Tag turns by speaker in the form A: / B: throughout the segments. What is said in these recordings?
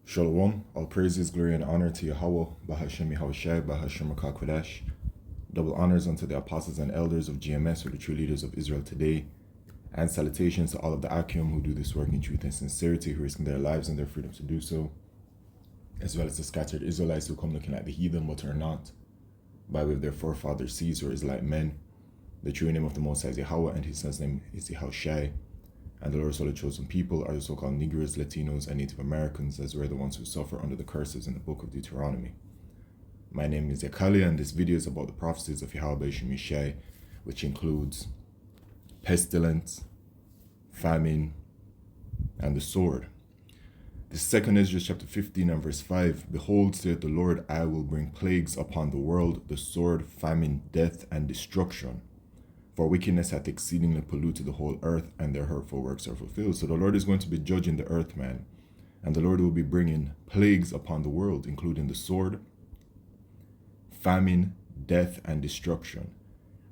A: Shalom, all praises, glory, and honor to Yahweh, Bahashem Yahushai, Bahashem HaKadosh. Double honors unto the apostles and elders of GMS, or the true leaders of Israel today, and salutations to all of the Akim who do this work in truth and sincerity, who risking their lives and their freedom to do so, as well as the scattered Israelites who come looking like the heathen but are not, by way of their forefathers Caesar, Israelite men. The true name of the Most High is Yahweh, and his son's name is Yahushai. And the Lord's solid chosen people are the so-called Negroes, Latinos, and Native Americans, as we're the ones who suffer under the curses in the book of Deuteronomy. My name is Yakali, and this video is about the prophecies of Yahweh Shemishai, which includes pestilence, famine, and the sword. The second Ezra chapter 15 and verse 5, Behold, saith the Lord, I will bring plagues upon the world, the sword, famine, death, and destruction. For wickedness hath exceedingly polluted the whole earth, and their hurtful works are fulfilled. So the Lord is going to be judging the earth, man. And the Lord will be bringing plagues upon the world, including the sword, famine, death, and destruction.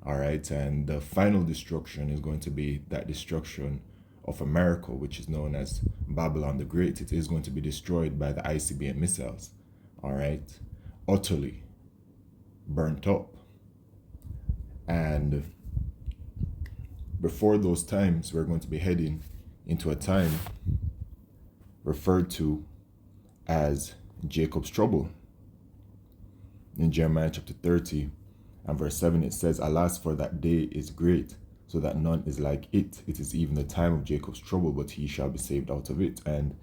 A: All right, and the final destruction is going to be that destruction of America, which is known as Babylon the Great. It is going to be destroyed by the ICBM missiles. All right, utterly burnt up. And before those times, we're going to be heading into a time referred to as Jacob's trouble. In Jeremiah chapter 30 and verse 7, it says, Alas, for that day is great, so that none is like it. It is even the time of Jacob's trouble, but he shall be saved out of it. And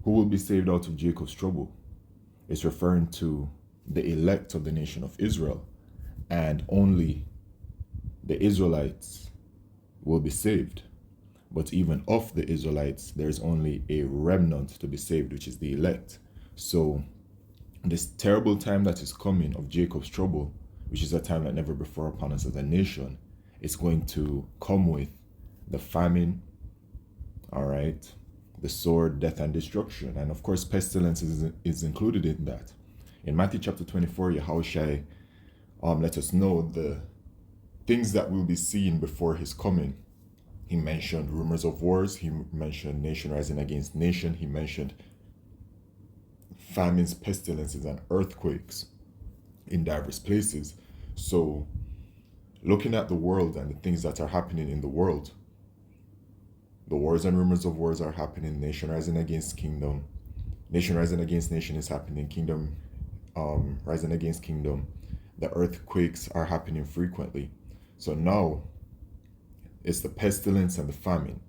A: who will be saved out of Jacob's trouble? It's referring to the elect of the nation of Israel, and only the Israelites will be saved. But even of the Israelites, there's only a remnant to be saved, which is the elect. So this terrible time that is coming of Jacob's trouble, which is a time that never before upon us as a nation, is going to come with the famine, all right, the sword, death, and destruction. And of course, pestilence is included in that. In Matthew chapter 24, Yahushai let us know the things that will be seen before his coming. He mentioned rumors of wars. He mentioned nation rising against nation. He mentioned famines, pestilences, and earthquakes in diverse places. So looking at the world and the things that are happening in the world, the wars and rumors of wars are happening. Nation rising against kingdom. Nation rising against nation is happening. Kingdom rising against kingdom. The earthquakes are happening frequently. So now it's the pestilence and the famine.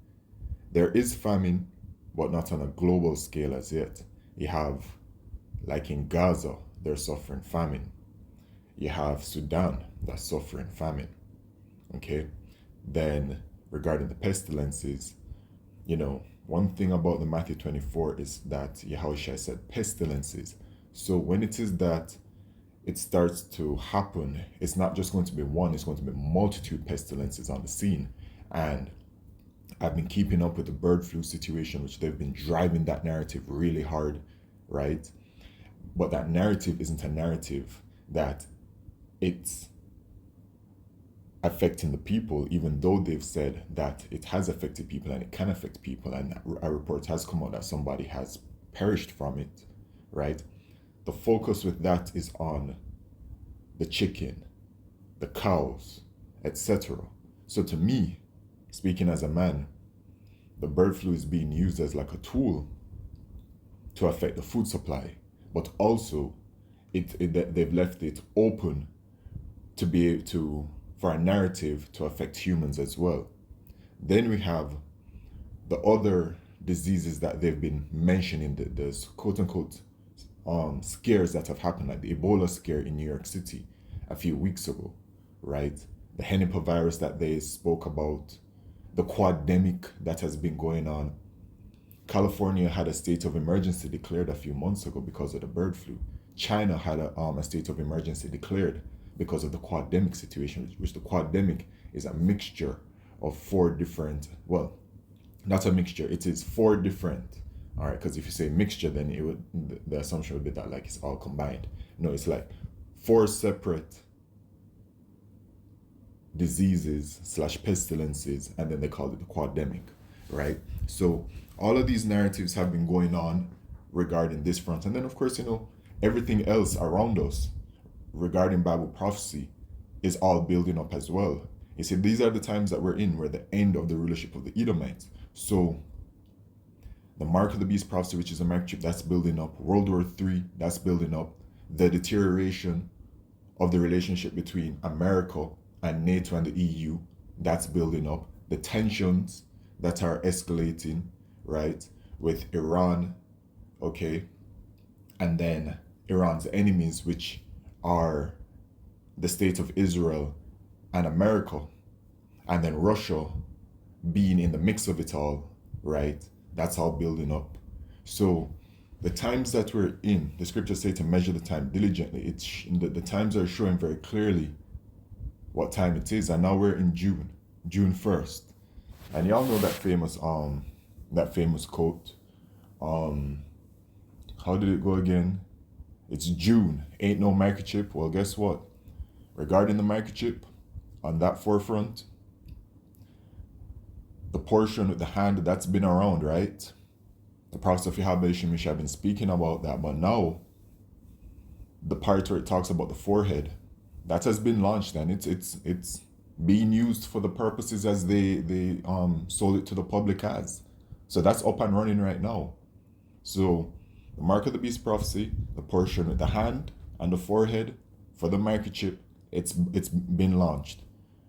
A: There is famine, but not on a global scale as yet. You have, like in Gaza, they're suffering famine. You have Sudan that's suffering famine. Okay? Then regarding the pestilences, one thing about the Matthew 24 is that Yahushua said pestilences. So when it is that it starts to happen, it's not just going to be one, it's going to be multitude pestilences on the scene. And I've been keeping up with the bird flu situation, which they've been driving that narrative really hard, right? But that narrative isn't a narrative that it's affecting the people, even though they've said that it has affected people and it can affect people. And a report has come out that somebody has perished from it, right? The focus with that is on the chicken, the cows, etc. So to me, speaking as a man, the bird flu is being used as like a tool to affect the food supply, but also they've left it open to be able to, for a narrative to affect humans as well. Then we have the other diseases that they've been mentioning, the quote unquote scares that have happened, like the Ebola scare in New York City a few weeks ago, right? The Henipavirus that they spoke about, the quademic that has been going on. California had a state of emergency declared a few months ago because of the bird flu. China had a state of emergency declared because of the quademic situation, which the quademic is a mixture of four different, well, not a mixture, it is four different. All right, because if you say mixture, then it would, the assumption would be that like it's all combined. No, it's like four separate diseases / pestilences, and then they call it the quademic, right? So all of these narratives have been going on regarding this front. And then, of course, everything else around us regarding Bible prophecy is all building up as well. You see, these are the times that we're in. We're at the end of the rulership of the Edomites. So the Mark of the Beast prophecy, which is a microchip, that's building up. World War III, that's building up. The deterioration of the relationship between America and NATO and the EU, that's building up. The tensions that are escalating, right, with Iran, okay, and then Iran's enemies, which are the state of Israel and America, and then Russia being in the mix of it all, right? That's all building up. So the times that we're in, the scriptures say to measure the time diligently. The times are showing very clearly what time it is, and now we're in June 1st, and y'all know that famous quote. How did it go again? It's June, ain't no microchip. Well, guess what? Regarding the microchip, on that forefront, the portion with the hand, that's been around, right? The prophets of Yahweh Shemish have been speaking about that, but now the part where it talks about the forehead, that has been launched, and it's being used for the purposes as they sold it to the public as. So that's up and running right now. So the Mark of the Beast prophecy, the portion with the hand and the forehead for the microchip, it's been launched,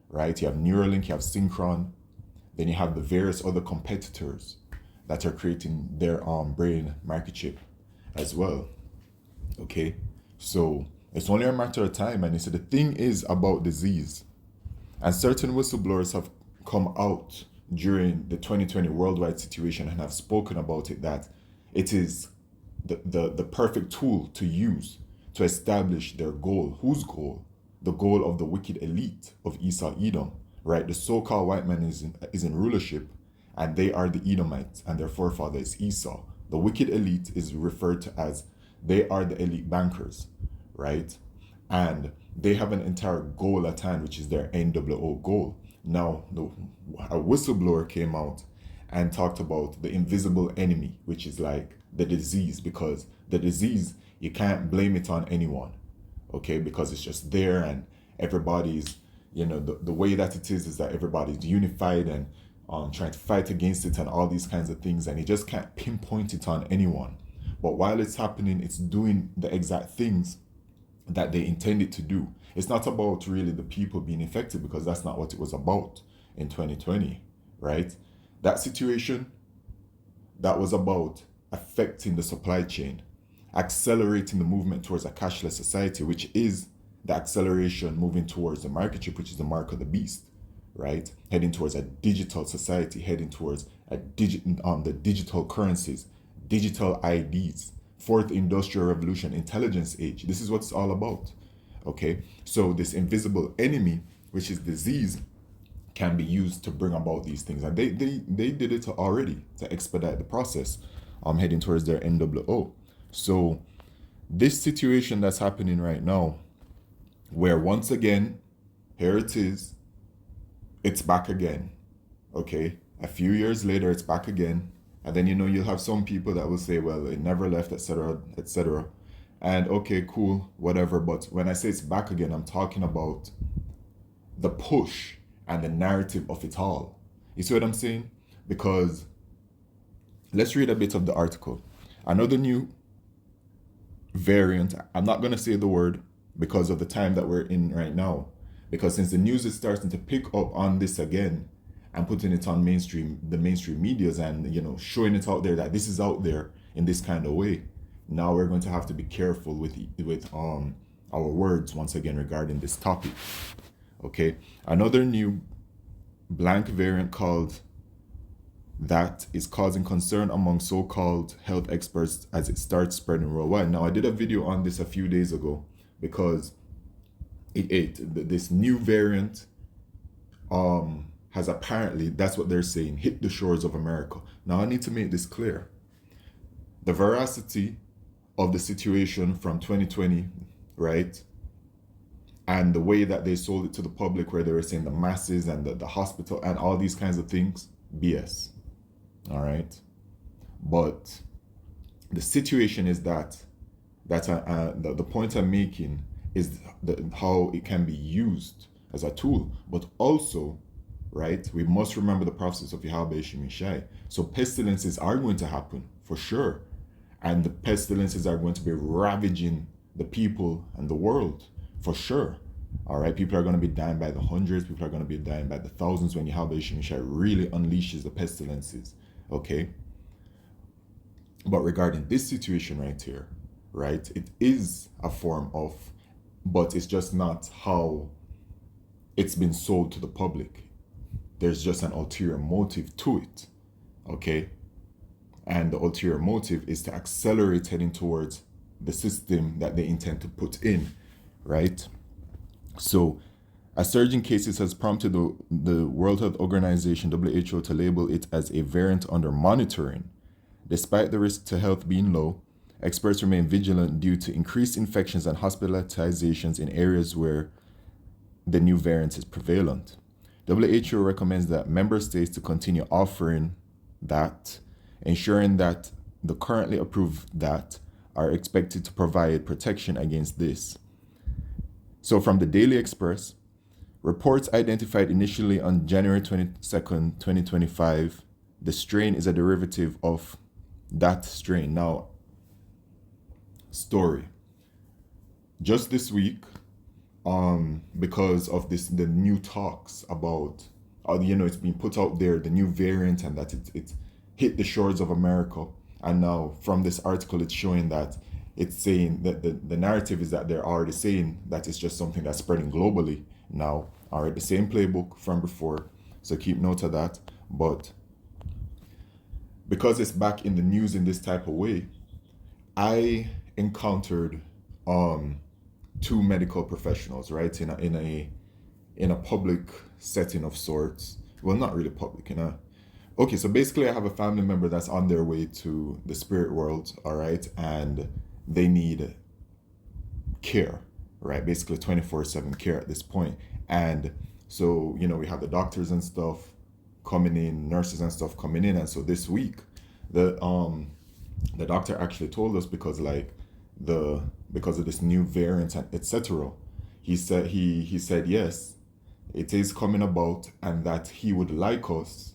A: right? You have Neuralink, you have Synchron, then you have the various other competitors that are creating their brain microchip as well. Okay, so it's only a matter of time. And so the thing is about disease, and certain whistleblowers have come out during the 2020 worldwide situation and have spoken about it, that it is the perfect tool to use to establish their goal. Whose goal? The goal of the wicked elite of Esau Edom, right? The so-called white man is in rulership, and they are the Edomites, and their forefather is Esau. The wicked elite is referred to as, they are the elite bankers, right? And they have an entire goal at hand, which is their NWO goal. Now, a whistleblower came out and talked about the invisible enemy, which is like the disease, because the disease, you can't blame it on anyone, okay? Because it's just there, and everybody's, the way that it is that everybody's unified and trying to fight against it and all these kinds of things, and you just can't pinpoint it on anyone. But while it's happening, it's doing the exact things that they intended to do. It's not about really the people being affected, because that's not what it was about in 2020, right? That situation, that was about affecting the supply chain, accelerating the movement towards a cashless society, which is the acceleration moving towards the microchip, which is the mark of the beast, right? Heading towards a digital society, heading towards the digital currencies, digital IDs, fourth industrial revolution, intelligence age. This is what it's all about, okay? So this invisible enemy, which is disease, can be used to bring about these things. And they did it already to expedite the process, heading towards their NWO. So this situation that's happening right now, where once again, here it is, it's back again, okay? A few years later, it's back again. And then, you'll have some people that will say, well, it never left, etc., etc. And okay, cool, whatever. But when I say it's back again, I'm talking about the push and the narrative of it all. You see what I'm saying? Because let's read a bit of the article. Another new variant, I'm not going to say the word because of the time that we're in right now. Because since the news is starting to pick up on this again, and putting it on the mainstream medias, and showing it out there that this is out there in this kind of way. Now we're going to have to be careful with our words once again regarding this topic. Okay, another new blank variant called that is causing concern among so-called health experts as it starts spreading worldwide. Now I did a video on this a few days ago, because this new variant has apparently, that's what they're saying, hit the shores of America. Now I need to make this clear. The veracity of the situation from 2020, right? And the way that they sold it to the public, where they were saying the masses and the hospital and all these kinds of things, BS. All right. But the situation is that the point I'm making is how it can be used as a tool, but also, right, we must remember the prophecies of Yahweh Shemishai. So pestilences are going to happen for sure, and the pestilences are going to be ravaging the people and the world for sure. All right, people are going to be dying by the hundreds, people are going to be dying by the thousands when Yahweh Shemishai really unleashes the pestilences. Okay, but regarding this situation right here, right, it is a form of, but it's just not how it's been sold to the public. There's just an ulterior motive to it. Okay, and the ulterior motive is to accelerate heading towards the system that they intend to put in, right? So a surge in cases has prompted the World Health Organization, WHO, to label it as a variant under monitoring. Despite the risk to health being low, experts remain vigilant due to increased infections and hospitalizations in areas where the new variant is prevalent. WHO recommends that member states to continue offering that, ensuring that the currently approved that are expected to provide protection against this. So from the Daily Express, reports identified initially on January 22nd, 2025, the strain is a derivative of that strain. Now, story. Just this week, because of the new talks about, it's been put out there, the new variant, and that it hit the shores of America. And now from this article, it's showing that it's saying that the narrative is that they're already saying that it's just something that's spreading globally now. All right, the same playbook from before. So keep note of that. But because it's back in the news in this type of way, I encountered two medical professionals, right, in a public setting of sorts. Well, not really public, Okay, so basically I have a family member that's on their way to the spirit world, all right, and they need care, right? Basically 24/7 care at this point. And so, we have the doctors and stuff coming in, nurses and stuff coming in. And so this week, the doctor actually told us, because of this new variant and etc. He said yes, it is coming about, and that he would like us,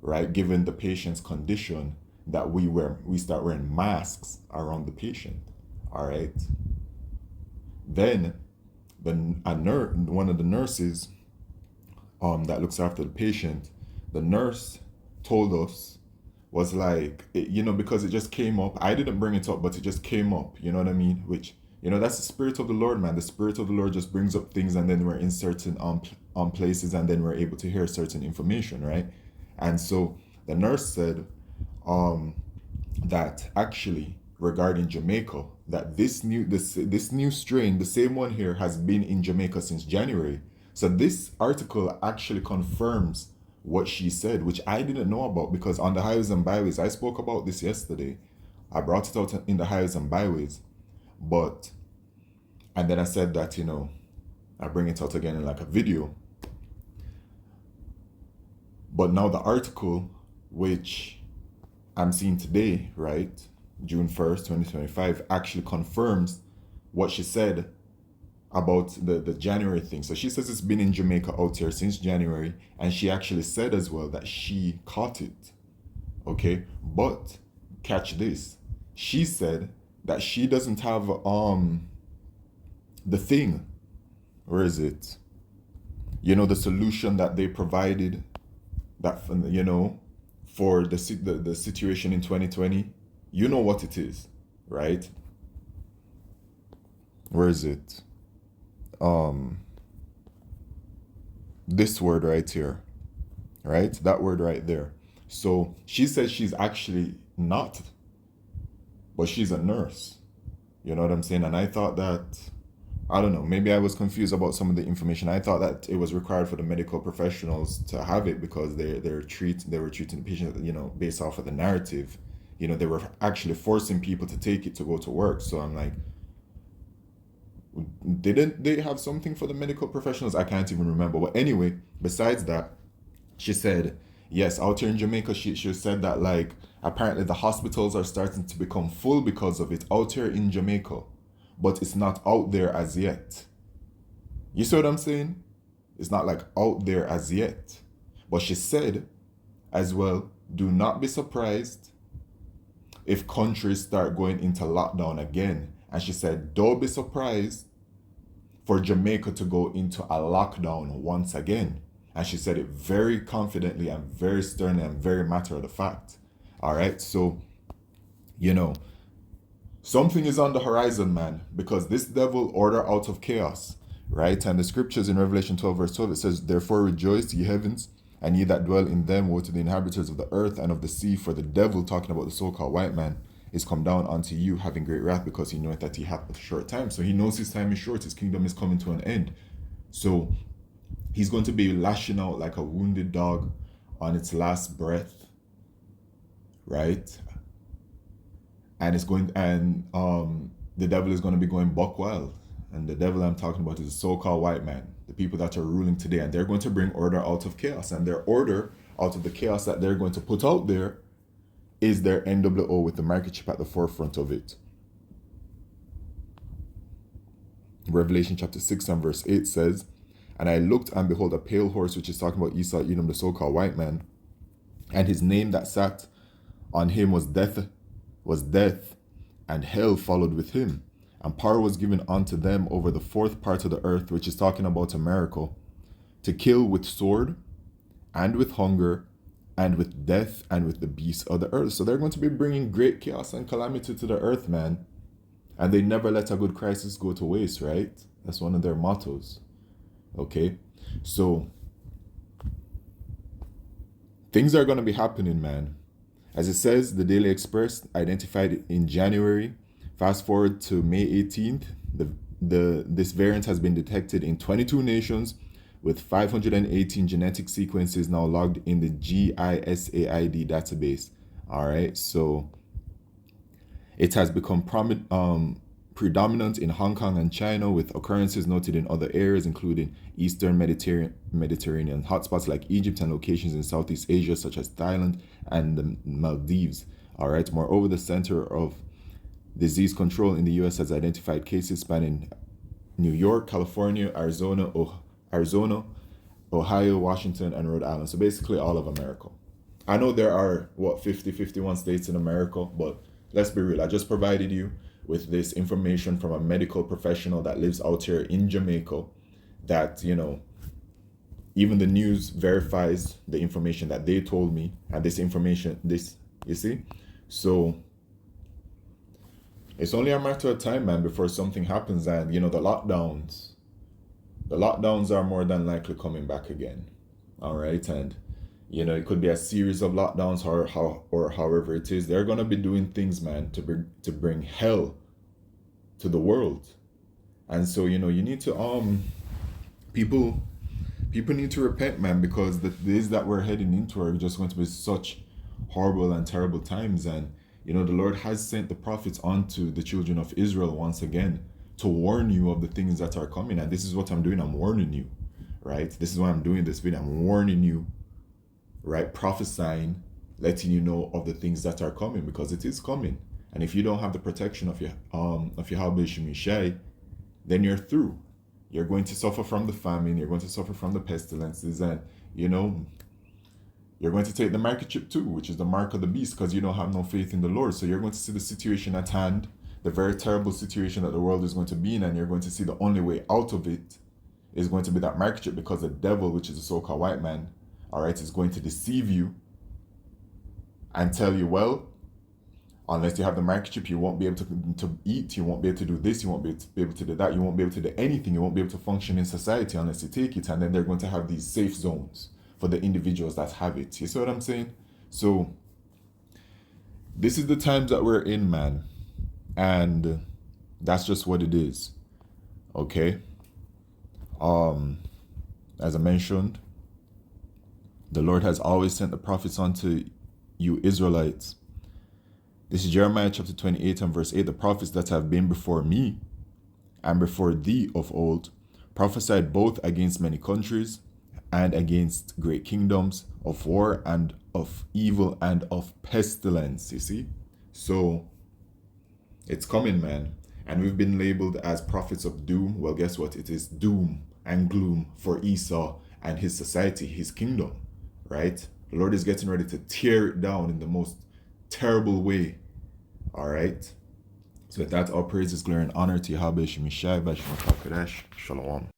A: right, given the patient's condition, that we start wearing masks around the patient. All right. Then one of the nurses that looks after the patient, the nurse told us, was like, because it just came up. I didn't bring it up, but it just came up. You know what I mean? Which, that's the Spirit of the Lord, man. The Spirit of the Lord just brings up things, and then we're in certain places, and then we're able to hear certain information, right? And so the nurse said that actually, regarding Jamaica, that this new strain, the same one here, has been in Jamaica since January. So this article actually confirms what she said, which I didn't know about, because on the highways and byways, I spoke about this yesterday. I brought it out in the highways and byways, and then I said that, I bring it out again in like a video. But now the article, which I'm seeing today, right, June 1st, 2025, actually confirms what she said about the January thing. So she says it's been in Jamaica out here since January, and she actually said as well that she caught it. Okay, but catch this. She said that she doesn't have the thing. Where is it? The solution that they provided, that for the situation in 2020. You know what it is, right? Where is it? This word right here, right? That word right there. So she says she's actually not, but she's a nurse. You know what I'm saying? And I thought that, I don't know, maybe I was confused about some of the information. I thought that it was required for the medical professionals to have it, because they were treating the patient, based off of the narrative. They were actually forcing people to take it to go to work. So I'm like, didn't they have something for the medical professionals? I can't even remember. But anyway, besides that, she said Yes, out here in Jamaica, she said that like apparently the hospitals are starting to become full because of it out here in Jamaica, but it's not out there as yet. You see what I'm saying? It's not like out there as yet. But she said as well, do not be surprised if countries start going into lockdown again. And she said, don't be surprised for Jamaica to go into a lockdown once again. And she said it very confidently and very sternly and very matter of the fact. All right. So, you know, something is on the horizon, man, because this devil order out of chaos, right? And the scriptures in Revelation 12, verse 12, it says, therefore rejoice, ye heavens, and ye that dwell in them, woe to the inhabitants of the earth and of the sea, for the devil, talking about the so-called white man, is come down unto you, having great wrath, because he knoweth that he hath a short time. So he knows his time is short, his kingdom is coming to an end. So he's going to be lashing out like a wounded dog on its last breath, right? And the devil is going to be going buck wild. And the devil I'm talking about is the so-called white man, the people that are ruling today, and they're going to bring order out of chaos. And their order out of the chaos that they're going to put out there is their NWO with the microchip at the forefront of it. Revelation chapter 6 and verse 8 says, and I looked, and behold, a pale horse, which is talking about Esau, Edom, the so-called white man, and his name that sat on him was death, and hell followed with him. And power was given unto them over the fourth part of the earth, which is talking about America, to kill with sword, and with hunger, and with death, and with the beasts of the earth. So they're going to be bringing great chaos and calamity to the earth, man. And they never let a good crisis go to waste, right? That's one of their mottos. Okay? So things are going to be happening, man. As it says, the Daily Express identified it in January. Fast forward to May 18th, this variant has been detected in 22 nations with 518 genetic sequences now logged in the GISAID database. All right, so it has become predominant in Hong Kong and China, with occurrences noted in other areas, including Eastern Mediterranean hotspots like Egypt and locations in Southeast Asia, such as Thailand and the Maldives. All right, moreover, the Center of Disease Control in the U.S. has identified cases spanning New York, California, Arizona, Ohio, Washington, and Rhode Island. So basically all of America. I know there are, 51 states in America, but let's be real. I just provided you with this information from a medical professional that lives out here in Jamaica that, even the news verifies the information that they told me, and you see? So it's only a matter of time, man, before something happens. And, the lockdowns are more than likely coming back again. All right. And, it could be a series of lockdowns or however it is. They're going to be doing things, man, to bring hell to the world. And so, you need to, people need to repent, man, because the days that we're heading into are just going to be such horrible and terrible times. And, the Lord has sent the prophets onto the children of Israel once again to warn you of the things that are coming. And this is what I'm doing. I'm warning you, right? This is why I'm doing this video. I'm warning you, right? Prophesying, letting you know of the things that are coming, because it is coming. And if you don't have the protection of Yahweh Shemishai, then you're through. You're going to suffer from the famine. You're going to suffer from the pestilences. And, you're going to take the microchip too, which is the mark of the beast, because you don't have no faith in the Lord. So you're going to see the situation at hand, the very terrible situation that the world is going to be in, and you're going to see the only way out of it is going to be that microchip, because the devil, which is the so-called white man, all right, is going to deceive you and tell you, well, unless you have the microchip, you won't be able to eat, you won't be able to do this, you won't be able to do that, you won't be able to do anything, you won't be able to function in society unless you take it. And then they're going to have these safe zones for the individuals that have it. You see what I'm saying? So this is the times that we're in, man. And that's just what it is. Okay? As I mentioned, the Lord has always sent the prophets unto you Israelites. This is Jeremiah chapter 28 and verse 8. The prophets that have been before me and before thee of old prophesied both against many countries and against great kingdoms, of war and of evil and of pestilence, you see? So it's coming, man. And we've been labeled as prophets of doom. Well, guess what? It is doom and gloom for Esau and his society, his kingdom, right? The Lord is getting ready to tear it down in the most terrible way, all right? So with that, all praises, glory, and honor to Yahweh Shemishai, Bashma Kadesh. Shalom.